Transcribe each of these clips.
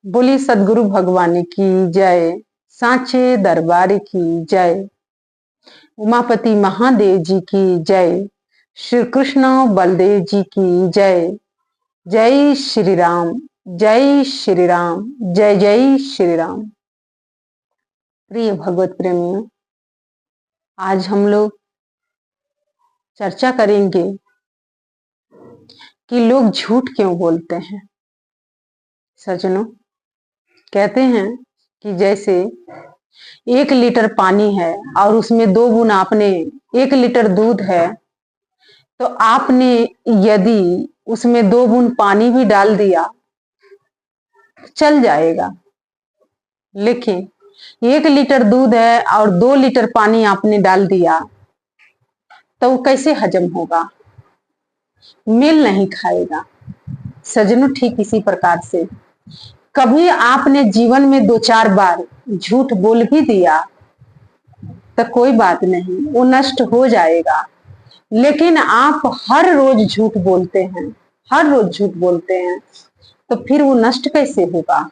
बोली सदगुरु भगवान की जय, सांचे दरबार की जय, उमापति महादेव जी की जय, श्री कृष्ण बलदेव जी की जय। जय श्री राम, जय श्री राम, जय जय श्री राम। प्रिय भगवत प्रेमियों, आज हम लोग चर्चा करेंगे कि लोग झूठ क्यों बोलते हैं। सज्जनों, कहते हैं कि जैसे 1 लीटर पानी है और उसमें 2 बूंद आपने 1 लीटर दूध है, तो आपने यदि उसमें 2 बूंद पानी भी डाल दिया चल जाएगा, लेकिन 1 लीटर दूध है और 2 लीटर पानी आपने डाल दिया तो वो कैसे हजम होगा, मेल नहीं खाएगा। सज्जनों, ठीक इसी प्रकार से कभी आपने जीवन में 2-4 बार झूठ बोल भी दिया तो कोई बात नहीं, वो नष्ट हो जाएगा। लेकिन आप हर रोज झूठ बोलते हैं, हर रोज झूठ बोलते हैं, तो फिर वो नष्ट कैसे होगा।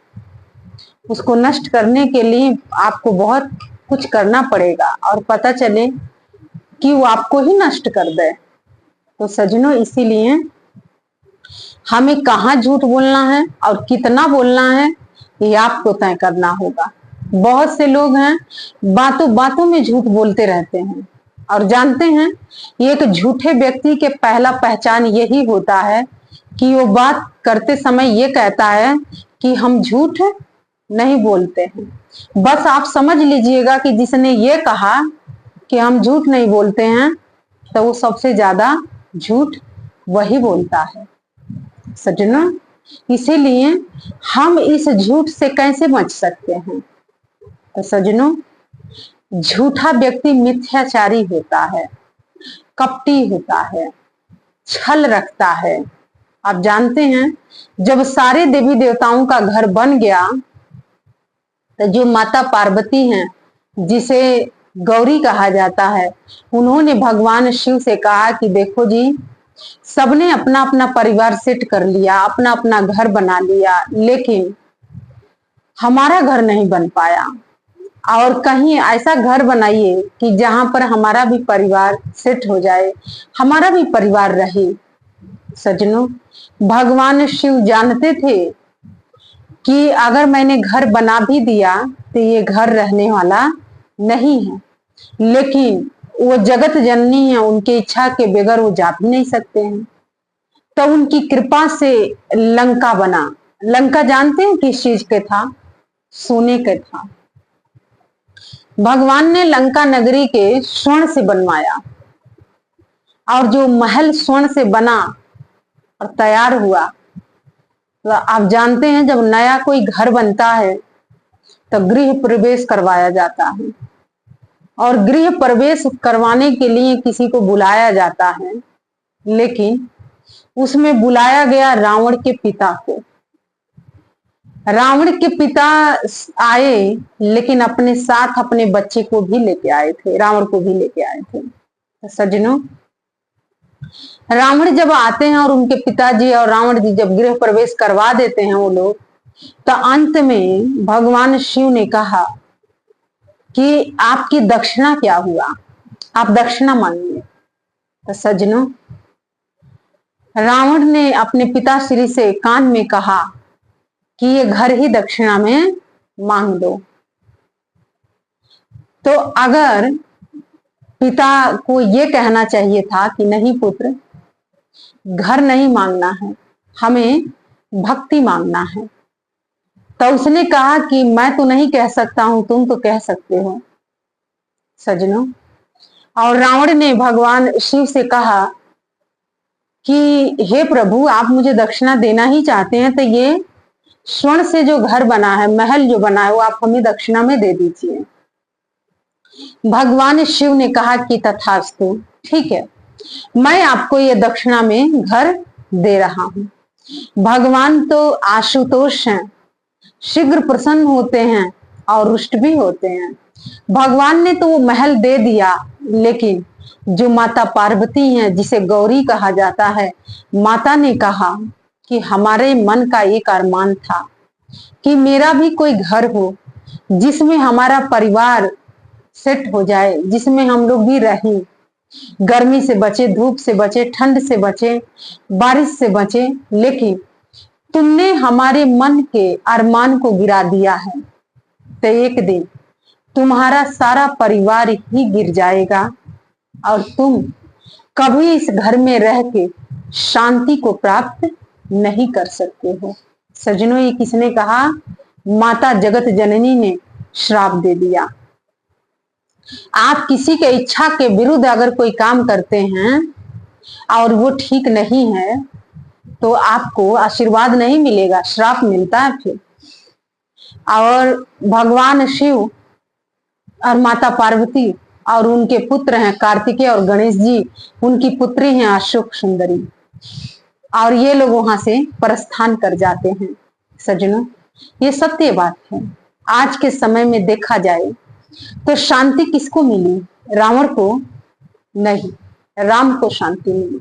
उसको नष्ट करने के लिए आपको बहुत कुछ करना पड़ेगा और पता चले कि वो आपको ही नष्ट कर दे। तो सज्जनों, इसीलिए हमें कहाँ झूठ बोलना है और कितना बोलना है ये आपको तय करना होगा। बहुत से लोग हैं बातों बातों में झूठ बोलते रहते हैं, और जानते हैं एक झूठे व्यक्ति के पहला पहचान यही होता है कि वो बात करते समय ये कहता है कि हम झूठ नहीं बोलते हैं। बस आप समझ लीजिएगा कि जिसने ये कहा कि हम झूठ नहीं बोलते हैं तो वो सबसे ज्यादा झूठ वही बोलता है। सज्जनों, इसीलिए हम इस झूठ से कैसे बच सकते हैं। तो सज्जनों, झूठा व्यक्ति मिथ्याचारी होता है, कपटी होता है, छल रखता है। आप जानते हैं जब सारे देवी देवताओं का घर बन गया तो जो माता पार्वती हैं, जिसे गौरी कहा जाता है, उन्होंने भगवान शिव से कहा कि देखो जी, सबने अपना अपना परिवार सेट कर लिया, अपना अपना घर बना लिया, लेकिन हमारा घर नहीं बन पाया। और कहीं ऐसा घर बनाइए कि जहां पर हमारा भी परिवार सेट हो जाए, हमारा भी परिवार रहे। सज्जनों, भगवान शिव जानते थे कि अगर मैंने घर बना भी दिया तो ये घर रहने वाला नहीं है, लेकिन वो जगत जननी है, उनकी इच्छा के बगैर वो जा भी नहीं सकते हैं। तो उनकी कृपा से लंका बना। लंका जानते हैं किस चीज के था? सोने के था। भगवान ने लंका नगरी के स्वर्ण से बनवाया, और जो महल स्वर्ण से बना और तैयार हुआ, तो आप जानते हैं जब नया कोई घर बनता है तो गृह प्रवेश करवाया जाता है, और गृह प्रवेश करवाने के लिए किसी को बुलाया जाता है, लेकिन उसमें बुलाया गया रावण के पिता को। रावण के पिता आए, लेकिन अपने साथ अपने बच्चे को भी लेके आए थे, रावण को भी लेके आए थे। तो सज्जनों, रावण जब आते हैं और उनके पिताजी और रावण जी जब गृह प्रवेश करवा देते हैं वो लोग, तो अंत में भगवान शिव ने कहा कि आपकी दक्षिणा क्या हुआ, आप दक्षिणा मांगिए। तो सज्जनों, रावण ने अपने पिताश्री से कान में कहा कि ये घर ही दक्षिणा में मांग दो। तो अगर पिता को ये कहना चाहिए था कि नहीं पुत्र, घर नहीं मांगना है, हमें भक्ति मांगना है, तो उसने कहा कि मैं तो नहीं कह सकता हूं, तुम तो कह सकते हो। सज्जनों, और रावण ने भगवान शिव से कहा कि हे प्रभु, आप मुझे दक्षिणा देना ही चाहते हैं तो ये स्वर्ण से जो घर बना है, महल जो बना है, वो आप हमें दक्षिणा में दे दीजिए। भगवान शिव ने कहा कि तथास्तु, ठीक है, मैं आपको ये दक्षिणा में घर दे रहा हूं। भगवान तो आशुतोष हैं, शीघ्र प्रसन्न होते हैं और रुष्ट भी होते हैं। भगवान ने तो वो महल दे दिया, लेकिन जो माता पार्वती हैं, जिसे गौरी कहा जाता है, माता ने कहा कि हमारे मन का एक अरमान था कि मेरा भी कोई घर हो जिसमें हमारा परिवार सेट हो जाए, जिसमें हम लोग भी रहें, गर्मी से बचे, धूप से बचे, ठंड से बचे, बारिश से बचे। लेकिन तुमने हमारे मन के अरमान को गिरा दिया है, तो एक दिन तुम्हारा सारा परिवार ही गिर जाएगा और तुम कभी इस घर में रह के शांति को प्राप्त नहीं कर सकते हो। सजनों, ये किसने कहा? माता जगत जननी ने श्राप दे दिया। आप किसी के इच्छा के विरुद्ध अगर कोई काम करते हैं और वो ठीक नहीं है तो आपको आशीर्वाद नहीं मिलेगा, श्राप मिलता है फिर। और भगवान शिव और माता पार्वती और उनके पुत्र हैं कार्तिकेय और गणेश जी, उनकी पुत्री हैं अशोक सुंदरी, और ये लोग वहां से प्रस्थान कर जाते हैं। सज्जनों, ये सत्य बात है। आज के समय में देखा जाए तो शांति किसको मिली? रावण को नहीं, राम को शांति मिली।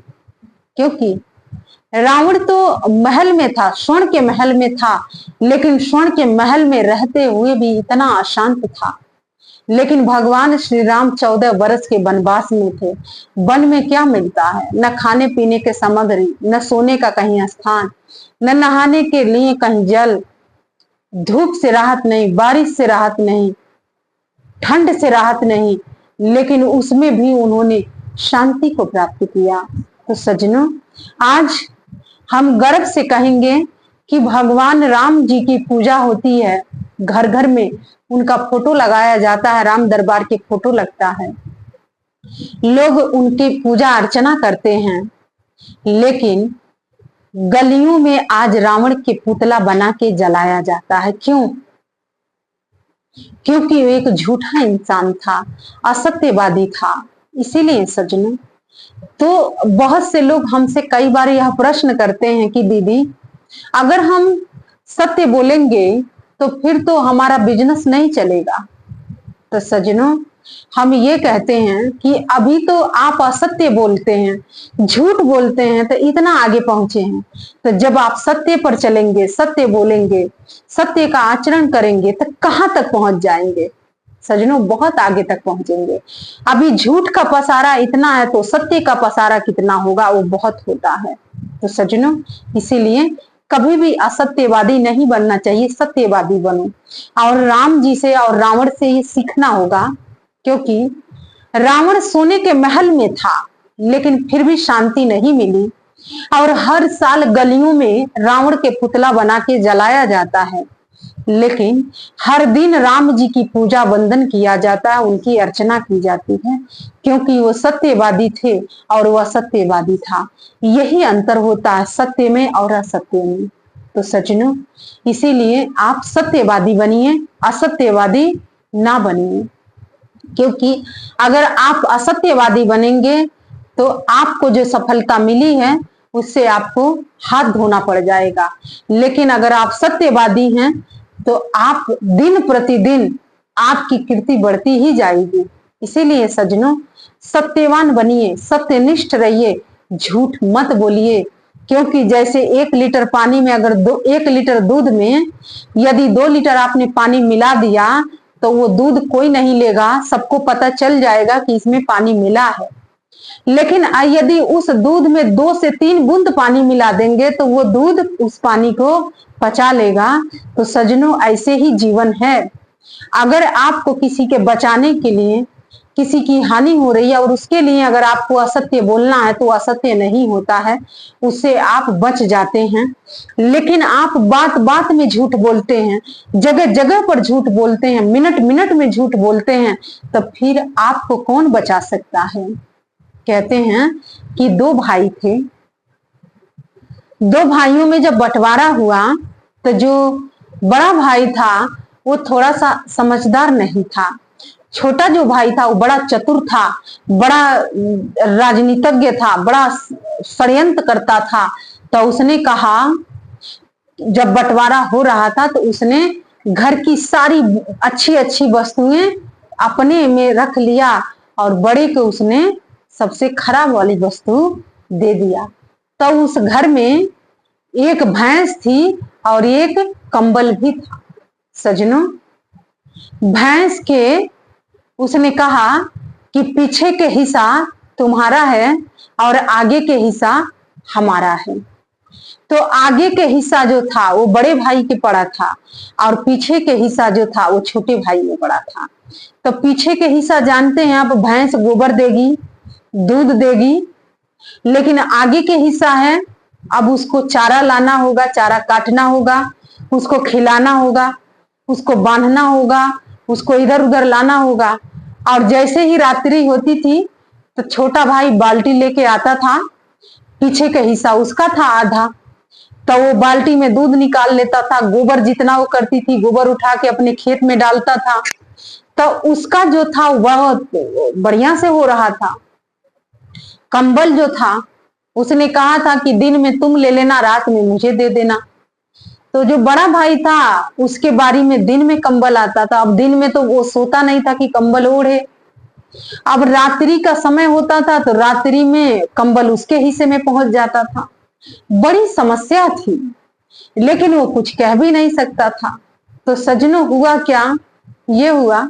क्योंकि रावण तो महल में था, स्वर्ण के महल में था, लेकिन स्वर्ण के महल में रहते हुए भी इतना अशांत था। लेकिन भगवान श्री राम 14 वर्ष के वनवास में थे। वन में क्या मिलता है? न खाने पीने के सामग्री, न सोने का कहीं स्थान, न नहाने के लिए कहीं जल, धूप से राहत नहीं, बारिश से राहत नहीं, ठंड से राहत नहीं, लेकिन उसमें भी उन्होंने शांति को प्राप्त किया। तो सज्जनों, आज हम गर्व से कहेंगे कि भगवान राम जी की पूजा होती है, घर घर में उनका फोटो लगाया जाता है, राम दरबार के फोटो लगता है, लोग उनकी पूजा अर्चना करते हैं। लेकिन गलियों में आज रावण के पुतला बना के जलाया जाता है। क्यों? क्योंकि वो एक झूठा इंसान था, असत्यवादी था। इसीलिए सज्जनों, तो बहुत से लोग हमसे कई बार यह प्रश्न करते हैं कि दीदी, अगर हम सत्य बोलेंगे तो फिर तो हमारा बिजनेस नहीं चलेगा। तो सज्जनों, हम ये कहते हैं कि अभी तो आप असत्य बोलते हैं, झूठ बोलते हैं, तो इतना आगे पहुंचे हैं। तो जब आप सत्य पर चलेंगे, सत्य बोलेंगे, सत्य का आचरण करेंगे, तो कहां तक पहुंच जाएंगे? सज्जनों, बहुत आगे तक पहुंचेंगे। अभी झूठ का पसारा इतना है तो सत्य का पसारा कितना होगा? वो बहुत होता है। तो सज्जनों, इसीलिए कभी भी असत्यवादी नहीं बनना चाहिए, सत्यवादी बनो। और राम जी से और रावण से ये सीखना होगा, क्योंकि रावण सोने के महल में था लेकिन फिर भी शांति नहीं मिली, और हर साल गलियों में रावण के पुतला बना के जलाया जाता है, लेकिन हर दिन राम जी की पूजा वंदन किया जाता है, उनकी अर्चना की जाती है, क्योंकि वो सत्यवादी थे और वह असत्यवादी था। यही अंतर होता है सत्य में और असत्य में। तो सज्जनों, इसीलिए आप सत्यवादी बनिए, असत्यवादी ना बनिए। क्योंकि अगर आप असत्यवादी बनेंगे तो आपको जो सफलता मिली है उससे आपको हाथ धोना पड़ जाएगा। लेकिन अगर आप सत्यवादी हैं तो आप दिन प्रतिदिन आपकी कीर्ति बढ़ती ही जाएगी। इसीलिए सज्जनों, सत्यवान बनिए, सत्यनिष्ठ रहिए, झूठ मत बोलिए। क्योंकि जैसे 1 लीटर पानी में अगर 1 लीटर दूध में यदि 2 लीटर आपने पानी मिला दिया तो वो दूध कोई नहीं लेगा, सबको पता चल जाएगा कि इसमें पानी मिला है। लेकिन यदि उस दूध में 2 से 3 बूंद पानी मिला देंगे तो वो दूध उस पानी को पचा लेगा। तो सज्जनों, ऐसे ही जीवन है। अगर आपको किसी के बचाने के लिए किसी की हानि हो रही है और उसके लिए अगर आपको असत्य बोलना है तो असत्य नहीं होता है, उससे आप बच जाते हैं। लेकिन आप बात बात में झूठ बोलते हैं, जगह जगह पर झूठ बोलते हैं, मिनट मिनट में झूठ बोलते हैं, तब फिर आपको कौन बचा सकता है? कहते हैं कि 2 भाई थे, 2 भाइयों में जब बंटवारा हुआ तो जो बड़ा भाई था वो थोड़ा सा समझदार नहीं था। छोटा जो भाई था वो बड़ा चतुर था, बड़ा राजनीतिज्ञ था, बड़ा षड्यंत्र करता था। तो उसने कहा, जब बंटवारा हो रहा था तो उसने घर की सारी अच्छी अच्छी वस्तुएं अपने में रख लिया और बड़े को उसने सबसे खराब वाली वस्तु दे दिया। तो उस घर में एक भैंस थी और एक कंबल भी था। सजनों, भैंस के उसने कहा कि पीछे के हिस्सा तुम्हारा है और आगे के हिस्सा हमारा है। तो आगे के हिस्सा जो था वो बड़े भाई के पड़ा था और पीछे के हिस्सा जो था वो छोटे भाई में पड़ा था। तो पीछे के हिस्सा जानते हैं आप, भैंस गोबर देगी, दूध देगी, लेकिन आगे के हिस्सा है अब उसको चारा लाना होगा, चारा काटना होगा, उसको खिलाना होगा, उसको बांधना होगा, उसको इधर उधर लाना होगा। और जैसे ही रात्रि होती थी तो छोटा भाई बाल्टी लेके आता था, पीछे का हिस्सा उसका था आधा, तो वो बाल्टी में दूध निकाल लेता था, गोबर जितना वो करती थी गोबर उठा के अपने खेत में डालता था, तो उसका जो था वह बढ़िया से हो रहा था। कंबल जो था उसने कहा था कि दिन में तुम ले लेना, रात में मुझे दे देना। तो जो बड़ा भाई था उसके बारी में दिन में कंबल आता था। अब दिन में तो वो सोता नहीं था कि कंबल ओढ़े, अब रात्रि का समय होता था तो रात्रि में कंबल उसके हिस्से में पहुंच जाता था। बड़ी समस्या थी, लेकिन वो कुछ कह भी नहीं सकता था। तो सज्जनों, हुआ क्या, ये हुआ,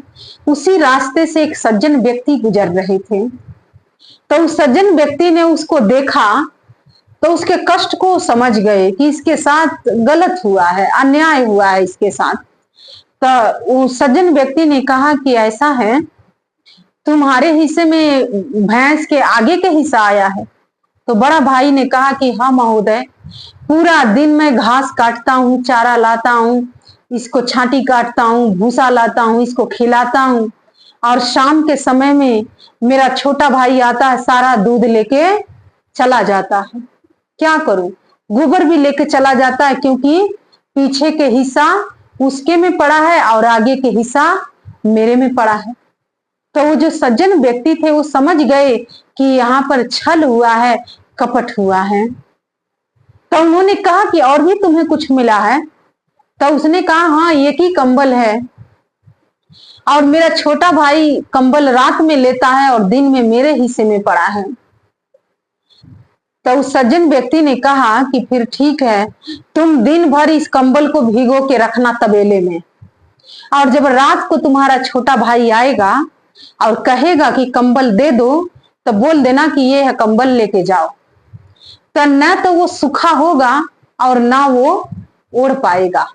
उसी रास्ते से एक सज्जन व्यक्ति गुजर रहे थे। तो उस सज्जन व्यक्ति ने उसको देखा तो उसके कष्ट को समझ गए कि इसके साथ गलत हुआ है, अन्याय हुआ है इसके साथ। तो उस सज्जन व्यक्ति ने कहा कि ऐसा है, तुम्हारे हिस्से में भैंस के आगे के हिस्सा आया है। तो बड़ा भाई ने कहा कि हाँ महोदय, पूरा दिन मैं घास काटता हूँ, चारा लाता हूँ, इसको छांटी काटता हूँ, भूसा लाता हूँ, इसको खिलाता हूँ, और शाम के समय में मेरा छोटा भाई आता है, सारा दूध लेके चला जाता है। क्या करूं, गोबर भी लेके चला जाता है, क्योंकि पीछे के हिस्सा उसके में पड़ा है और आगे के हिस्सा मेरे में पड़ा है। तो वो जो सज्जन व्यक्ति थे वो समझ गए कि यहाँ पर छल हुआ है, कपट हुआ है। तो उन्होंने कहा कि और भी तुम्हें कुछ मिला है? तो उसने कहा हाँ, एक ही कंबल है और मेरा छोटा भाई कंबल रात में लेता है और दिन में मेरे हिस्से में पड़ा है। तो उस सज्जन व्यक्ति ने कहा कि फिर ठीक है, तुम दिन भर इस कंबल को भिगो के रखना तबेले में, और जब रात को तुम्हारा छोटा भाई आएगा और कहेगा कि कंबल दे दो, तो बोल देना कि ये है कंबल, लेके जाओ। तो न तो वो सूखा होगा और ना वो ओढ़ पाएगा।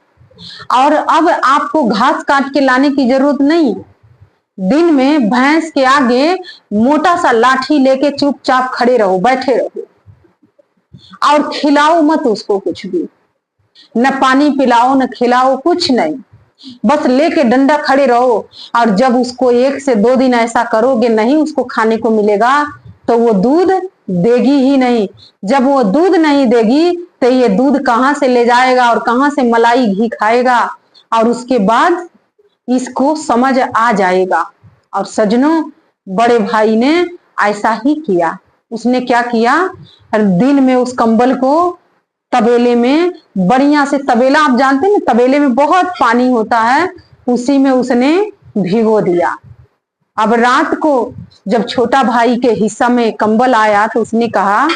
और अब आपको घास काट के लाने की जरूरत नहीं, दिन में भैंस के आगे मोटा सा लाठी लेके चुपचाप खड़े रहो, बैठे रहो, और खिलाओ मत उसको कुछ भी, न पानी पिलाओ न खिलाओ, कुछ नहीं, बस लेके डंडा खड़े रहो। और जब उसको 1 से 2 दिन ऐसा करोगे, नहीं उसको खाने को मिलेगा, तो वो दूध देगी ही नहीं। जब वो दूध नहीं देगी तो ये दूध कहां से ले जाएगा और कहां से मलाई घी खाएगा, और उसके बाद इसको समझ आ जाएगा। और सज्जनों, बड़े भाई ने ऐसा ही किया। उसने क्या किया, दिन में उस कंबल को तबेले में बढ़िया से, तबेला आप जानते हैं, तबेले में बहुत पानी होता है, उसी में उसने भिगो दिया। अब रात को जब छोटा भाई के हिस्सा में कंबल आया तो उसने कहा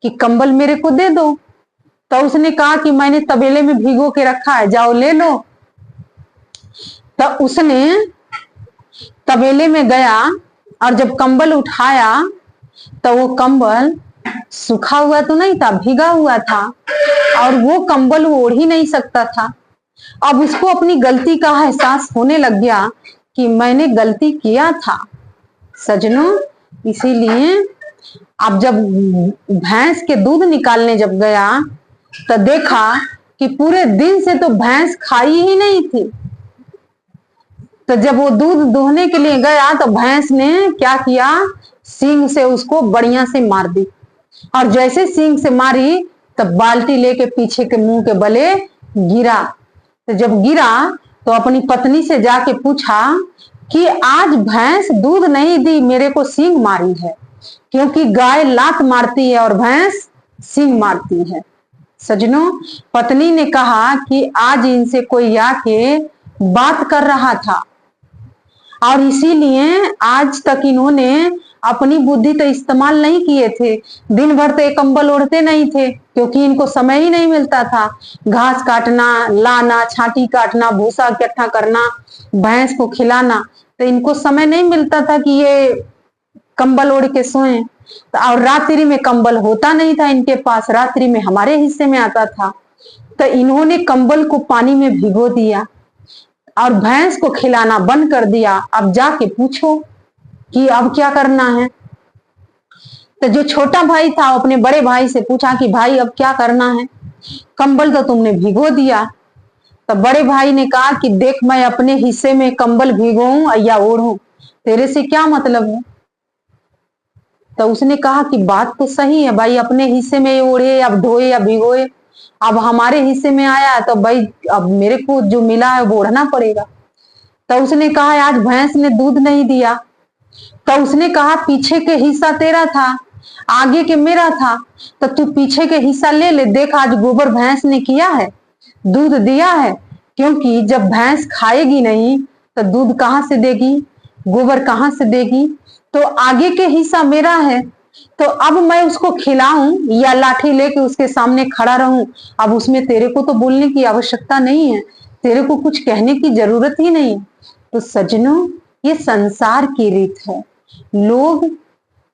कि कंबल मेरे को दे दो। तो उसने कहा कि मैंने तबेले में भिगो के रखा है, जाओ ले लो। तो उसने तबेले में गया और जब कंबल उठाया तो वो कंबल सूखा हुआ तो नहीं था, भीगा हुआ था, और वो कंबल वो ओढ़ ही नहीं सकता था। अब उसको अपनी गलती का एहसास होने लग गया कि मैंने गलती किया था। सजनों, इसीलिए अब जब भैंस के दूध निकालने जब गया तो देखा कि पूरे दिन से तो भैंस खाई ही नहीं थी। तो जब वो दूध दोहने के लिए गया तो भैंस ने क्या किया, सींग से उसको बढ़िया से मार दी, और जैसे सींग से मारी तो बाल्टी लेके पीछे के मुंह के बले गिरा। तो जब गिरा तो अपनी पत्नी से जाके पूछा कि आज भैंस दूध नहीं दी, मेरे को सींग मारी है, क्योंकि गाय लात मारती है और भैंस सींग मारती है। सजनों, पत्नी ने कहा कि आज इनसे कोई आके बात कर रहा था और इसीलिए आज तक इन्होंने अपनी बुद्धि तो इस्तेमाल नहीं किए थे। दिन भर तो ये कंबल ओढ़ते नहीं थे, क्योंकि इनको समय ही नहीं मिलता था। घास काटना, लाना, छांटी काटना, भूसा इकट्ठा करना, भैंस को खिलाना, तो इनको समय नहीं मिलता था कि ये कंबल ओढ़ के सोएं। और रात्रि में कंबल होता नहीं था इनके पास, रात्रि में हमारे हिस्से में आता था। तो इन्होंने कंबल को पानी में भिगो दिया और भैंस को खिलाना बंद कर दिया। अब जाके पूछो कि अब क्या करना है। तो जो छोटा भाई था वो अपने बड़े भाई से पूछा कि भाई अब क्या करना है, कंबल तो तुमने भिगो दिया। तो बड़े भाई ने कहा कि देख, मैं अपने हिस्से में कंबल भिगोऊं या ओढ़ूं, तेरे से क्या मतलब है। तो उसने कहा कि बात तो सही है भाई, अपने हिस्से में ओढ़े या धोए या भिगोए, अब हमारे हिस्से में आया तो भाई अब मेरे को जो मिला है वो ओढ़ना पड़ेगा। तो उसने कहा आज भैंस ने दूध नहीं दिया। तो उसने कहा पीछे के हिस्सा तेरा था, आगे के मेरा था, तो तू पीछे के हिस्सा ले ले, देख आज गोबर भैंस ने किया है, दूध दिया है। क्योंकि जब भैंस खाएगी नहीं तो दूध कहाँ से देगी, गोबर कहाँ से देगी। तो आगे के हिस्सा मेरा है, तो अब मैं उसको खिलाऊं या लाठी लेके उसके सामने खड़ा रहूं, अब उसमें तेरे को तो बोलने की आवश्यकता नहीं है, तेरे को कुछ कहने की जरूरत ही नहीं। तो सज्जनों, ये संसार की रीत है। लोग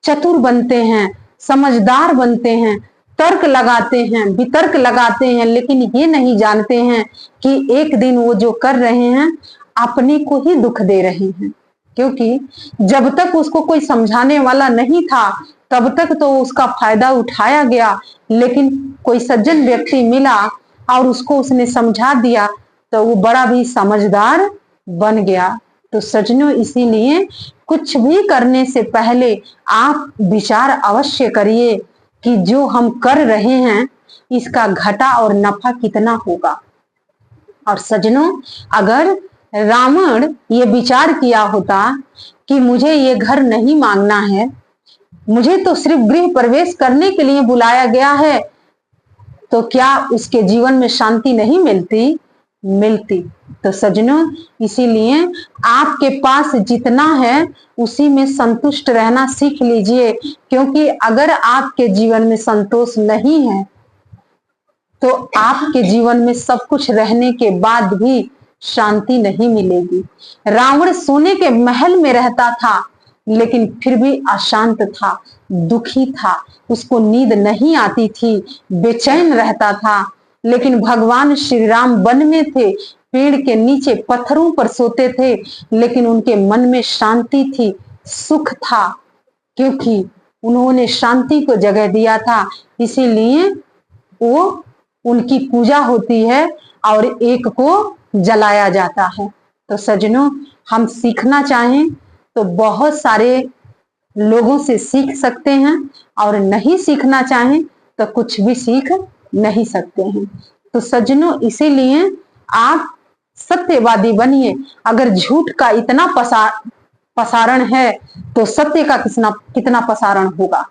चतुर बनते हैं, समझदार बनते हैं, तर्क लगाते हैं, वितर्क लगाते हैं, लेकिन ये नहीं जानते हैं कि एक दिन वो जो कर रहे हैं अपने को ही दुख दे रहे हैं। क्योंकि जब तक उसको कोई समझाने वाला नहीं था तब तक तो उसका फायदा उठाया गया, लेकिन कोई सज्जन व्यक्ति मिला और उसको उसने समझा दिया तो वो बड़ा भी समझदार बन गया। तो सज्जनों, इसीलिए कुछ भी करने से पहले आप विचार अवश्य करिए कि जो हम कर रहे हैं इसका घाटा और नफा कितना होगा। और सज्जनों, अगर रावण ये विचार किया होता कि मुझे ये घर नहीं मांगना है, मुझे तो सिर्फ गृह प्रवेश करने के लिए बुलाया गया है, तो क्या उसके जीवन में शांति नहीं मिलती? मिलती। तो सज्जनों, इसीलिए आपके पास जितना है उसी में संतुष्ट रहना सीख लीजिए। क्योंकि अगर आपके जीवन में संतोष नहीं है तो आपके जीवन में सब कुछ रहने के बाद भी शांति नहीं मिलेगी। रावण सोने के महल में रहता था लेकिन फिर भी अशांत था, दुखी था, उसको नींद नहीं आती थी, बेचैन रहता था। लेकिन भगवान श्री राम वन में थे, पेड़ के नीचे पत्थरों पर सोते थे, लेकिन उनके मन में शांति थी, सुख था, क्योंकि उन्होंने शांति को जगह दिया था। इसीलिए वो उनकी पूजा होती है और एक को जलाया जाता है। तो सज्जनों, हम सीखना चाहें तो बहुत सारे लोगों से सीख सकते हैं, और नहीं सीखना चाहें तो कुछ भी सीख नहीं सकते हैं। तो सज्जनों, इसीलिए आप सत्यवादी बनिए। अगर झूठ का इतना पसारण है तो सत्य का कितना पसारण होगा।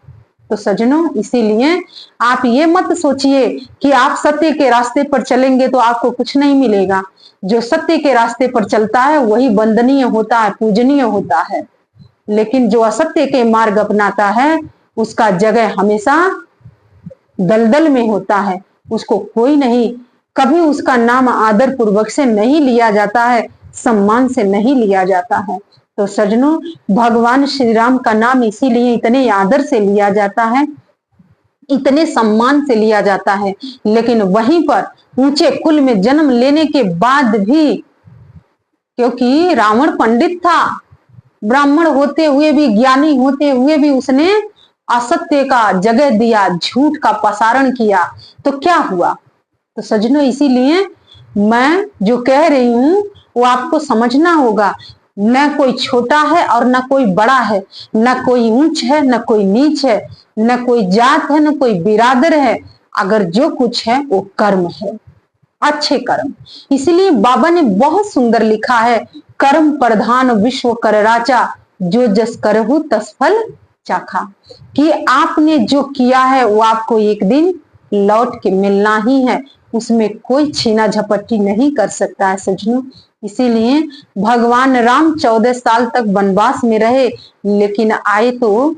तो सज्जनों, इसीलिए आप ये मत सोचिए कि आप सत्य के रास्ते पर चलेंगे तो आपको कुछ नहीं मिलेगा। जो सत्य के रास्ते पर चलता है वही वंदनीय होता है, पूजनीय होता है। लेकिन जो असत्य के मार्ग अपनाता है उसका जगह हमेशा दलदल में होता है, उसको कोई नहीं, कभी उसका नाम आदर पूर्वक से नहीं लिया जाता है, सम्मान से नहीं लिया जाता है। तो सज्जनों, भगवान श्री राम का नाम इसीलिए इतने आदर से लिया जाता है, इतने सम्मान से लिया जाता है, लेकिन वहीं पर ऊंचे कुल में जन्म लेने के बाद भी, क्योंकि रावण पंडित था, ब्राह्मण होते हुए भी, ज्ञानी होते हुए भी उसने असत्य का जगह दिया, झूठ का पसारण किया, तो क्या हुआ। तो सज्जनों, इसीलिए मैं जो कह रही हूं वो आपको समझना होगा। न कोई छोटा है और न कोई बड़ा है, न कोई ऊंच है न कोई नीच है, न कोई जात है न कोई बिरादर है। अगर जो कुछ है वो कर्म है, अच्छे कर्म। इसलिए बाबा ने बहुत सुंदर लिखा है, कर्म प्रधान विश्व कर राचा, जो जस करहु तस फल चाखा। कि आपने जो किया है वो आपको एक दिन लौट के मिलना ही है, उसमें कोई छीना झपटी नहीं कर सकता है सज्जनों। इसीलिए भगवान राम 14 साल तक वनवास में रहे, लेकिन आए तो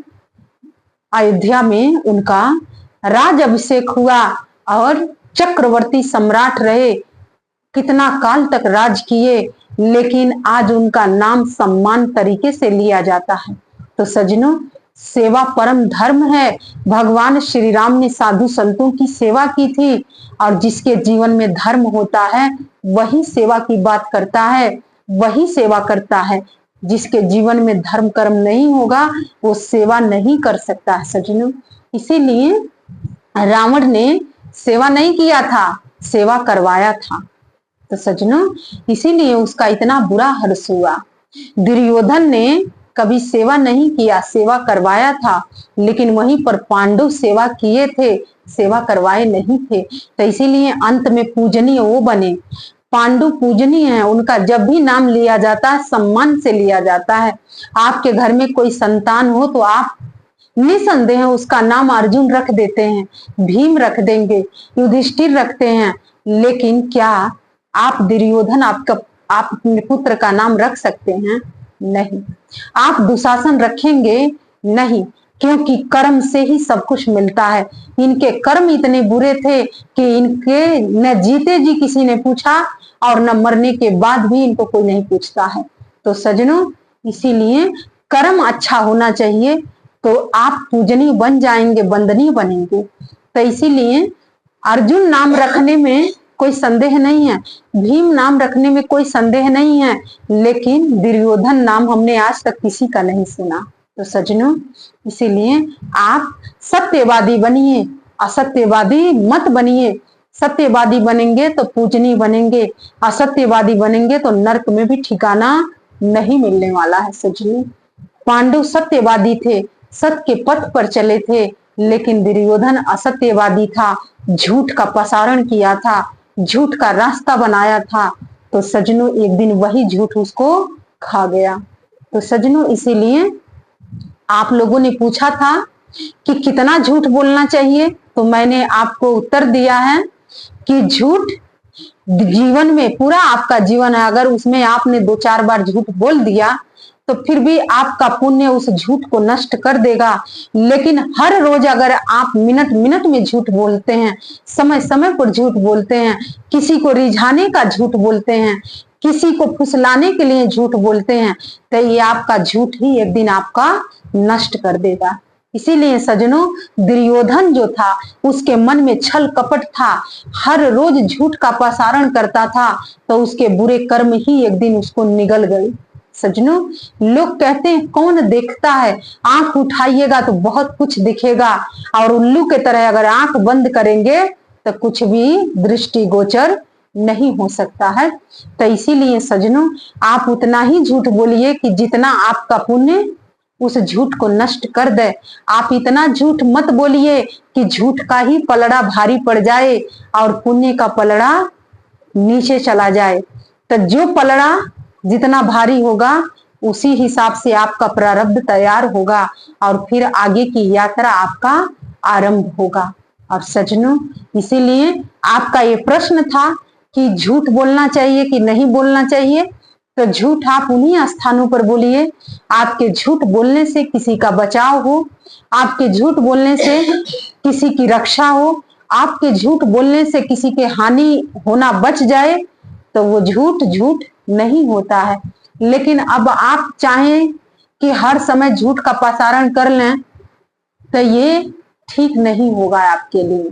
अयोध्या में उनका राज अभिषेक हुआ और चक्रवर्ती सम्राट रहे, कितना काल तक राज किए, लेकिन आज उनका नाम सम्मान तरीके से लिया जाता है। तो सज्जनों, सेवा परम धर्म है। भगवान श्री राम ने साधु संतों की सेवा की थी, और जिसके जीवन में धर्म होता है वही सेवा की बात करता है, वही सेवा करता है। जिसके जीवन में धर्म कर्म नहीं होगा वो सेवा नहीं कर सकता है सज्जनों। इसीलिए रावण ने सेवा नहीं किया था, सेवा करवाया था। तो सज्जनों, इसीलिए उसका इतना बुरा हर्ष हुआ। दुर्योधन ने कभी सेवा नहीं किया, सेवा करवाया था, लेकिन वहीं पर पांडव सेवा किए थे, सेवा करवाए नहीं थे। तो इसीलिए अंत में पूजनीय वो बने। पांडु पूजनीय है, उनका जब भी नाम लिया जाता है सम्मान से लिया जाता है। आपके घर में कोई संतान हो तो आप निसंदेह उसका नाम अर्जुन रख देते हैं, भीम रख देंगे, युधिष्ठिर रखते हैं, लेकिन क्या आप दुर्योधन आप अपने पुत्र का नाम रख सकते हैं? नहीं। आप दुशासन रखेंगे? नहीं, क्योंकि कर्म से ही सब कुछ मिलता है। इनके कर्म इतने बुरे थे कि इनके न जीते जी किसी ने पूछा और न मरने के बाद भी इनको कोई नहीं पूछता है। तो सज्जनों, इसीलिए कर्म अच्छा होना चाहिए तो आप पूजनीय बन जाएंगे, वंदनीय बनेंगे। तो इसीलिए अर्जुन नाम रखने में कोई संदेह नहीं है, भीम नाम रखने में कोई संदेह नहीं है, लेकिन दुर्योधन नाम हमने आज तक किसी का नहीं सुना। तो सज्जनों, इसीलिए आप सत्यवादी बनिए, असत्यवादी मत बनिए। सत्यवादी बनेंगे तो पूजनीय बनेंगे, असत्यवादी बनेंगे तो नरक में भी ठिकाना नहीं मिलने वाला है सज्जनों। पांडव सत्यवादी थे, सत्य के पथ पर चले थे, लेकिन दुर्योधन असत्यवादी था, झूठ का प्रसारण किया था, झूठ का रास्ता बनाया था। तो सज्जनों, एक दिन वही झूठ उसको खा गया। तो सज्जनों, इसीलिए आप लोगों ने पूछा था कि कितना झूठ बोलना चाहिए, तो मैंने आपको उत्तर दिया है कि झूठ जीवन में पूरा आपका जीवन है, अगर उसमें आपने 2-4 बार झूठ बोल दिया तो फिर भी आपका पुण्य उस झूठ को नष्ट कर देगा। लेकिन हर रोज अगर आप मिनट मिनट में झूठ बोलते हैं, समय समय पर झूठ बोलते हैं, किसी को रिझाने का झूठ बोलते हैं, किसी को फुसलाने के लिए झूठ बोलते हैं, तो ये आपका झूठ ही एक दिन आपका नष्ट कर देगा। इसीलिए सज्जनों, दुर्योधन जो था उसके मन में छल कपट था, हर रोज झूठ का प्रसारण करता था, तो उसके बुरे कर्म ही एक दिन उसको निगल गए। सज्जनों, लोग कहते हैं कौन देखता है, आंख उठाइएगा तो बहुत कुछ दिखेगा, और उल्लू के तरह अगर आंख बंद करेंगे तो कुछ भी दृष्टिगोचर नहीं हो सकता है। तो इसीलिए सज्जनों, आप उतना ही झूठ बोलिए कि जितना आपका पुण्य उस झूठ को नष्ट कर दे। आप इतना झूठ मत बोलिए कि झूठ का ही पलड़ा भारी पड़ जाए और पुण्य का पलड़ा नीचे चला जाए। तो जो पलड़ा जितना भारी होगा उसी हिसाब से आपका प्रारब्ध तैयार होगा और फिर आगे की यात्रा आपका आरंभ होगा। और सज्जनों, इसीलिए आपका ये प्रश्न था कि झूठ बोलना चाहिए कि नहीं बोलना चाहिए, तो झूठ आप उन्हीं स्थानों पर बोलिए आपके झूठ बोलने से किसी का बचाव हो, आपके झूठ बोलने से किसी की रक्षा हो, आपके झूठ बोलने से किसी के हानि होना बच जाए, तो वो झूठ झूठ नहीं होता है। लेकिन अब आप चाहें कि हर समय झूठ का प्रसारण कर लें तो ये ठीक नहीं होगा आपके लिए।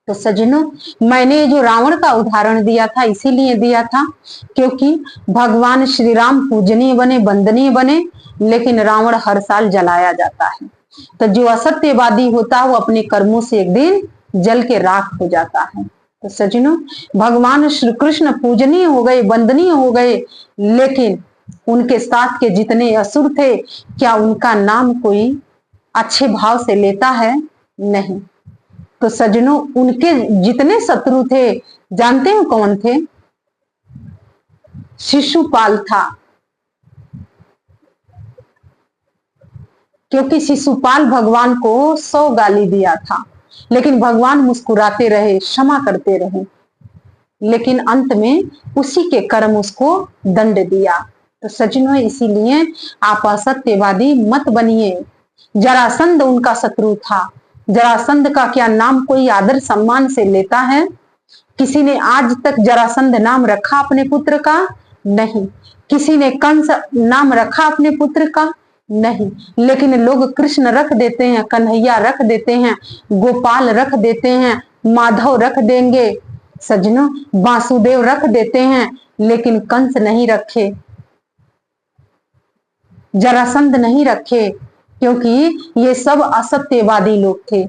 तो सज्जनों, मैंने जो रावण का उदाहरण दिया था इसीलिए दिया था क्योंकि भगवान श्री राम पूजनीय बने, वंदनीय बने, लेकिन रावण हर साल जलाया जाता है। तो जो असत्यवादी होता है वो अपने कर्मों से एक दिन जल के राख हो जाता है। तो सज्जनों, भगवान श्री कृष्ण पूजनीय हो गए, वंदनीय हो गए, लेकिन उनके साथ के जितने असुर थे, क्या उनका नाम कोई अच्छे भाव से लेता है? नहीं। तो सज्जनों, उनके जितने शत्रु थे जानते हो कौन थे? शिशुपाल था, क्योंकि शिशुपाल भगवान को 100 गाली दिया था। लेकिन भगवान मुस्कुराते रहे, क्षमा करते रहे, लेकिन अंत में उसी के कर्म उसको दंड दिया। तो सज्जनों, इसीलिए आप असत्यवादी मत बनिए। जरासंध उनका शत्रु था। जरासंध का क्या नाम कोई आदर सम्मान से लेता है? किसी ने आज तक जरासंध नाम रखा अपने पुत्र का? नहीं। किसी ने कंस नाम रखा अपने पुत्र का? नहीं। लेकिन लोग कृष्ण रख देते हैं, कन्हैया रख देते हैं, गोपाल रख देते हैं, माधव रख देंगे, सज्जनों वासुदेव रख देते हैं, लेकिन कंस नहीं रखे, जरासंध नहीं रखे, क्योंकि ये सब असत्यवादी लोग थे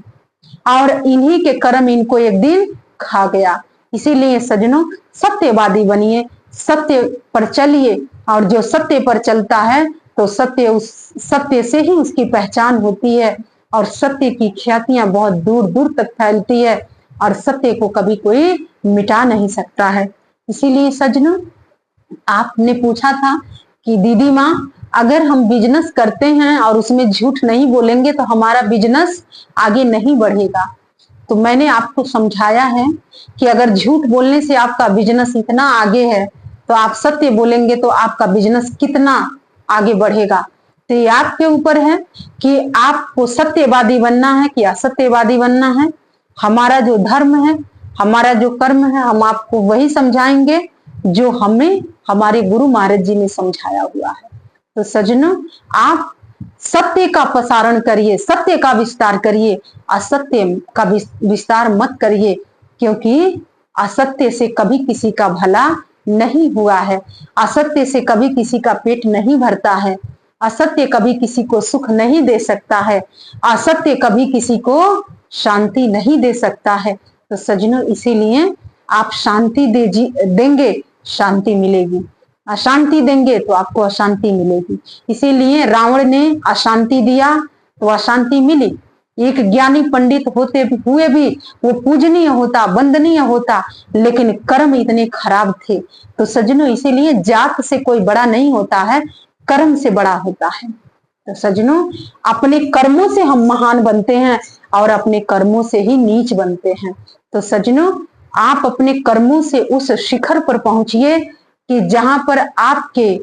और इन्हीं के कर्म इनको एक दिन खा गया। इसीलिए सज्जनों, सत्यवादी बनिए, सत्य पर चलिए, और जो सत्य पर चलता है तो सत्य से ही उसकी पहचान होती है, और सत्य की ख्यातियां बहुत दूर दूर तक फैलती है, और सत्य को कभी कोई मिटा नहीं सकता है। इसीलिए सज्जनों, आपने पूछा था कि दीदी माँ, अगर हम बिजनेस करते हैं और उसमें झूठ नहीं बोलेंगे तो हमारा बिजनेस आगे नहीं बढ़ेगा। तो मैंने आपको समझाया है कि अगर झूठ बोलने से आपका बिजनेस इतना आगे है, तो आप सत्य बोलेंगे तो आपका बिजनेस कितना आगे बढ़ेगा। तो ये आपके ऊपर है कि आपको सत्यवादी बनना है कि असत्यवादी बनना है। हमारा जो धर्म है, हमारा जो कर्म है, हम आपको वही समझाएंगे जो हमें हमारे गुरु महाराज जी ने समझाया हुआ है। तो सज्जनों, आप सत्य का प्रसारण करिए, सत्य का विस्तार करिए, असत्य का विस्तार मत करिए, क्योंकि असत्य से कभी किसी का भला नहीं हुआ है, असत्य से कभी किसी का पेट नहीं भरता है, असत्य कभी किसी को सुख नहीं दे सकता है, असत्य कभी किसी को शांति नहीं दे सकता है। तो सज्जनों, इसीलिए आप शांति देंगे, शांति मिलेगी, अशांति देंगे तो आपको अशांति मिलेगी। इसीलिए रावण ने अशांति दिया तो अशांति मिली। एक ज्ञानी पंडित होते हुए भी वो पूजनीय होता, वंदनीय होता, लेकिन कर्म इतने खराब थे। तो सज्जनों, इसीलिए जात से कोई बड़ा नहीं होता है, कर्म से बड़ा होता है। तो सज्जनों, अपने कर्मों से हम महान बनते हैं और अपने कर्मों से ही नीच बनते हैं। तो सज्जनों, आप अपने कर्मों से उस शिखर पर पहुंचिए कि जहां पर आपके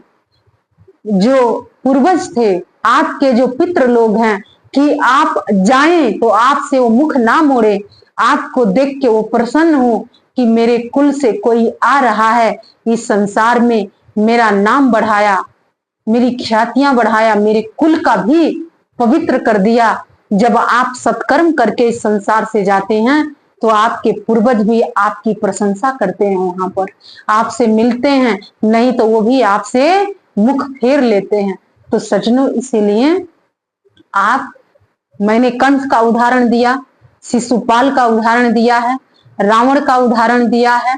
जो पूर्वज थे, आपके जो पितृ लोग हैं, कि आप जाएं तो आपसे वो मुख ना मोड़े, आपको देख के वो प्रसन्न हो कि मेरे कुल से कोई आ रहा है, इस संसार में मेरा नाम बढ़ाया, मेरी ख्यातियां बढ़ाया, मेरे कुल का भी पवित्र कर दिया। जब आप सत्कर्म करके इस संसार से जाते हैं तो आपके पूर्वज भी आपकी प्रशंसा करते हैं, वहां पर आपसे मिलते हैं, नहीं तो वो भी आपसे मुख फेर लेते हैं। तो सज्जनों, इसीलिए मैंने कंस का उदाहरण दिया, शिशुपाल का उदाहरण दिया है, रावण का उदाहरण दिया है,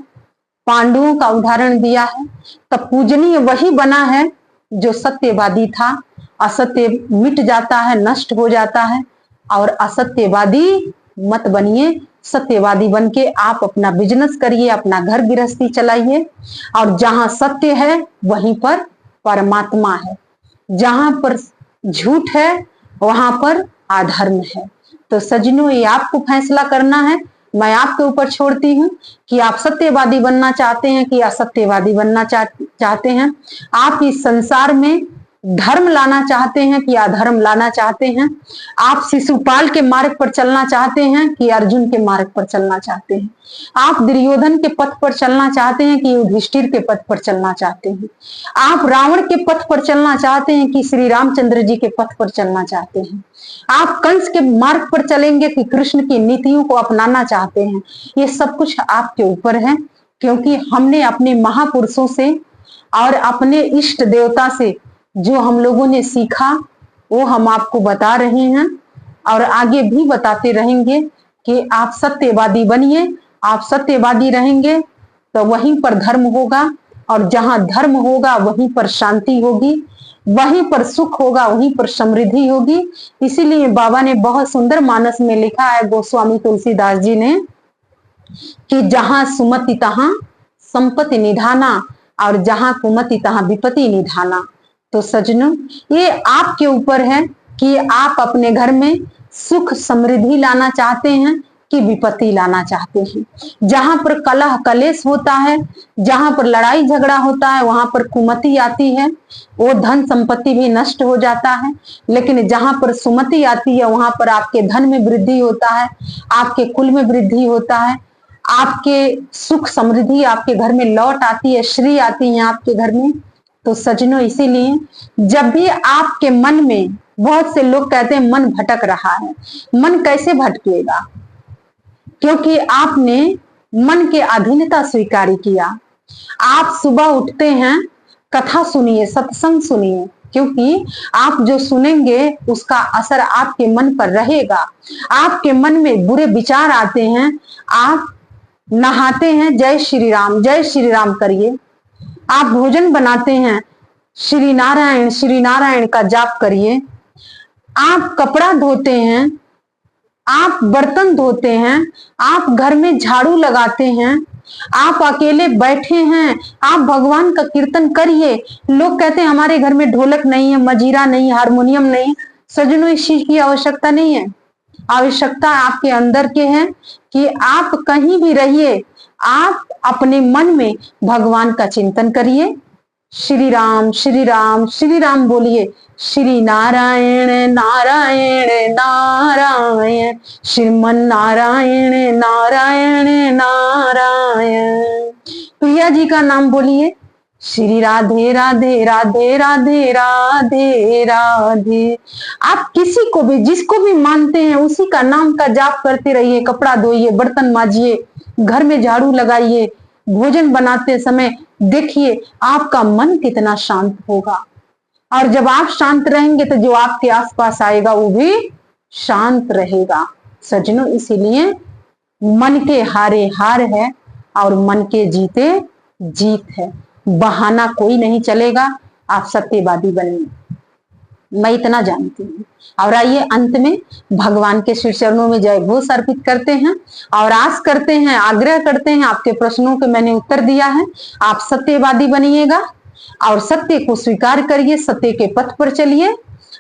पांडवों का उदाहरण दिया है। तब पूजनीय वही बना है जो सत्यवादी था। असत्य मिट जाता है, नष्ट हो जाता है, और असत्यवादी मत बनिए। सत्यवादी बन के आप अपना बिजनेस करिए, अपना घर गृहस्थी चलाइए, और जहां सत्य है वहीं पर परमात्मा है, जहां पर झूठ है वहां पर अधर्म है। तो सज्जनों, ये आपको फैसला करना है, मैं आपके ऊपर छोड़ती हूँ कि आप सत्यवादी बनना चाहते हैं कि असत्यवादी बनना चाहते हैं। आप इस संसार में धर्म लाना चाहते हैं कि अधर्म लाना चाहते हैं। आप शिशुपाल के मार्ग पर चलना चाहते हैं कि अर्जुन के मार्ग पर चलना चाहते हैं। आप दुर्योधन के पथ पर चलना चाहते हैं कि युधिष्ठिर के पथ पर चलना चाहते हैं। आप रावण के पथ पर चलना चाहते हैं कि श्री रामचंद्र जी के पथ पर चलना चाहते हैं। आप कंस के मार्ग पर चलेंगे कि कृष्ण की नीतियों को अपनाना चाहते हैं। ये सब कुछ आपके ऊपर है, क्योंकि हमने अपने महापुरुषों से और अपने इष्ट देवता से जो हम लोगों ने सीखा वो हम आपको बता रहे हैं, और आगे भी बताते रहेंगे कि आप सत्यवादी बनिए। आप सत्यवादी रहेंगे तो वहीं पर धर्म होगा, और जहां धर्म होगा वहीं पर शांति होगी, वहीं पर सुख होगा, वहीं पर समृद्धि होगी। इसीलिए बाबा ने बहुत सुंदर मानस में लिखा है, गोस्वामी तुलसीदास जी ने, कि जहां सुमति तहां संपत्ति निधाना, और जहां कुमति तहां विपत्ति निधाना। तो सज्जनों, ये आपके ऊपर है कि आप अपने घर में सुख समृद्धि लाना चाहते हैं की विपत्ति लाना चाहते हैं। जहां पर कलह कलेश होता है, जहां पर लड़ाई झगड़ा होता है, वहां पर कुमति आती है, वो धन संपत्ति भी नष्ट हो जाता है। लेकिन जहां पर सुमति आती है, वहां पर आपके धन में वृद्धि होता है, आपके कुल में वृद्धि होता है, आपके सुख समृद्धि आपके घर में लौट आती है, श्री आती है आपके घर में। तो सज्जनों, इसीलिए जब भी आपके मन में, बहुत से लोग कहते हैं मन भटक रहा है, मन कैसे भटकेगा? क्योंकि आपने मन के अधीनता स्वीकार किया। आप सुबह उठते हैं, कथा सुनिए, सत्संग सुनिए, क्योंकि आप जो सुनेंगे उसका असर आपके मन पर रहेगा। आपके मन में बुरे विचार आते हैं, आप नहाते हैं, जय श्री राम करिए। आप भोजन बनाते हैं, श्री नारायण का जाप करिए। आप कपड़ा धोते हैं, आप बर्तन धोते हैं, आप घर में झाड़ू लगाते हैं, आप अकेले बैठे हैं, आप भगवान का कीर्तन करिए। लोग कहते हैं हमारे घर में ढोलक नहीं है, मजीरा नहीं, हारमोनियम नहीं। सज्जनों, इस चीज की आवश्यकता नहीं है। आवश्यकता आपके अंदर के है कि आप कहीं भी रहिए, आप अपने मन में भगवान का चिंतन करिए। श्री राम बोलिए। श्री नारायण नारायण नारायण, श्रीमन नारायण नारायण नारायण। प्रिया जी का नाम बोलिए। श्री राधे राधे राधे राधे राधे राधे। आप किसी को भी, जिसको भी मानते हैं, उसी का नाम का जाप करते रहिए। कपड़ा धोइए, बर्तन माजिए, घर में झाड़ू लगाइए, भोजन बनाते समय देखिए आपका मन कितना शांत होगा। और जब आप शांत रहेंगे तो जो आपके आसपास आएगा वो भी शांत रहेगा। सज्जनों, इसीलिए मन के हारे हार है और मन के जीते जीत है। बहाना कोई नहीं चलेगा। आप सत्यवादी बनिए, मैं इतना जानती हूँ। और आइए अंत में भगवान के श्री चरणों में जय घोष अर्पित करते हैं और आस करते हैं, आग्रह करते हैं, आपके प्रश्नों के मैंने उत्तर दिया है। आप सत्यवादी बनिएगा और सत्य को स्वीकार करिए, सत्य के पथ पर चलिए।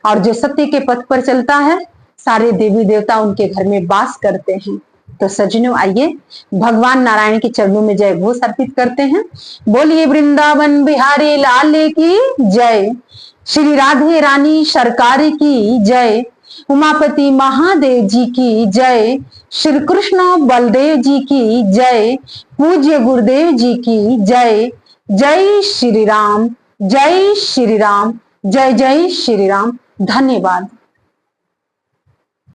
और जो सत्य के पथ पर चलता है, सारे देवी देवता उनके घर में वास करते हैं। तो सज्जनों, आइए भगवान नारायण के चरणों में जय घोष अर्पित करते हैं। बोलिए वृंदावन बिहारी लाल की जय, श्री राधे रानी सरकार की जय, उमापति महादेव जी की जय, श्री कृष्ण बलदेव जी की जय, पूज्य गुरुदेव जी की जय। जय श्री राम, जय श्री राम, जय जय श्री राम। धन्यवाद।